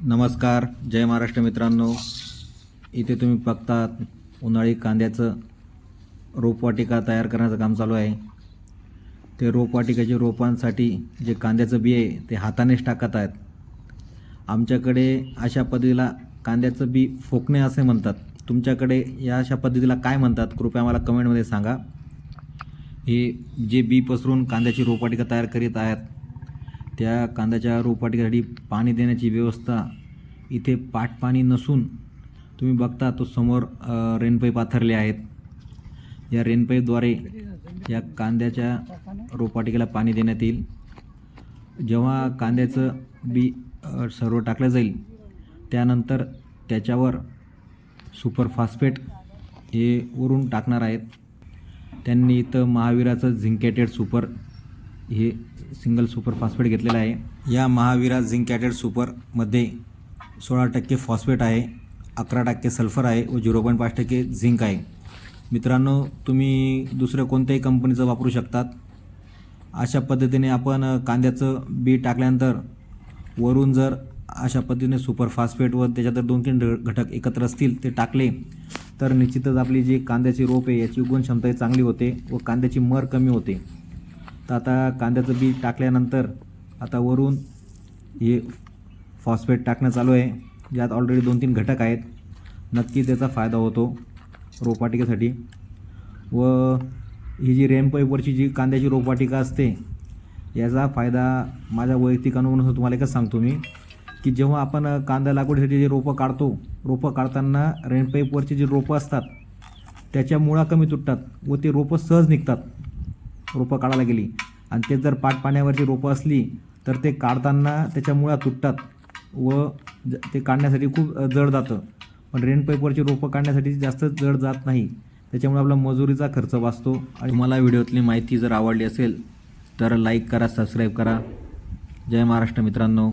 नमस्कार, जय महाराष्ट्र मित्रांनो. इथे तुम्ही बघतात उन्हाळी कांद्याचं रोपवाटिका तयार करण्याचं काम चालू आहे. ते रोपवाटिकेच्या रोपांसाठी जे कांद्याचं बी आहे ते हातानेच टाकत आहेत. आमच्याकडे अशा पद्धतीला कांद्याचं बी फोकणे असे म्हणतात. तुमच्याकडे या अशा पद्धतीला काय म्हणतात कृपया मला कमेंटमध्ये सांगा. हे जे बी पसरून कांद्याची रोपवाटिका तयार करीत आहेत त्या कांद्याच्या रोपवाटिकेसाठी पाणी देण्याची व्यवस्था इथे पाणी नसून तुम्ही बघता तो समोर रेनपाईप पाथरले आहेत. या रेनपाईपद्वारे या कांद्याच्या रोपवाटिकेला पाणी देण्यात येईल. जेव्हा कांद्याचं बी सर्व टाकलं जाईल त्यानंतर त्याच्यावर सुपर फॉस्फेट हे वरून टाकणार आहेत. त्यांनी इथं महावीराचं झिंकेटेड सुपर हे सिंगल सुपर फॉस्फेट घेतलेलं आहे. या महावीरा झिंकेटेड सुपरमध्ये 16% फॉस्फेट आहे, 11% सल्फर आहे व 0.5% झिंक आहे. मित्रांनो, तुम्ही दुसऱ्या कोणत्याही कंपनीचं वापरू शकतात. अशा पद्धतीने आपण कांद्याचं बी टाकल्यानंतर वरून जर अशा पद्धतीने सुपर फॉस्फेट व त्याच्यात 2-3 घटक एकत्र असतील ते टाकले तर निश्चितच आपली जी कांद्याची रोप आहे याची उगवण क्षमता चांगली होते व कांद्याची मर कमी होते. तर आता कांद्याचं बी टाकल्यानंतर आता वरून हे फॉस्फेट टाकणं चालू आहे, ज्यात ऑलरेडी 2-3 घटक आहेत. नक्की त्याचा फायदा होतो रोपवाटिकेसाठी. व ही जी रेनपाईपवरची जी कांद्याची रोपवाटिका असते याचा फायदा माझ्या वैयक्तिक अनुभवानुसार तुम्हाला एकच सांगतो मी, की जेव्हा आपण कांदा लागवडीसाठी जे रोपं काढतो, रोपं काढताना रेनपाईपवरची जी रोपं असतात त्याच्या मुळा कमी तुटतात व ते रोपं सहज निघतात रोपं काढायला गेली. आणि ते जर पाण्यावरची रोपं असली तर ते काढताना त्याच्या मुळा तुटतात व ते काढण्यासाठी खूप जड जातं. पण रेनपाईपवरची रोपं काढण्यासाठी जास्त जड जात नाही, त्याच्यामुळे आपला मजुरीचा खर्च वाचतो. आणि तुम्हाला व्हिडिओतली माहिती जर आवडली असेल तर लाईक करा, सबस्क्राईब करा. जय महाराष्ट्र मित्रांनो.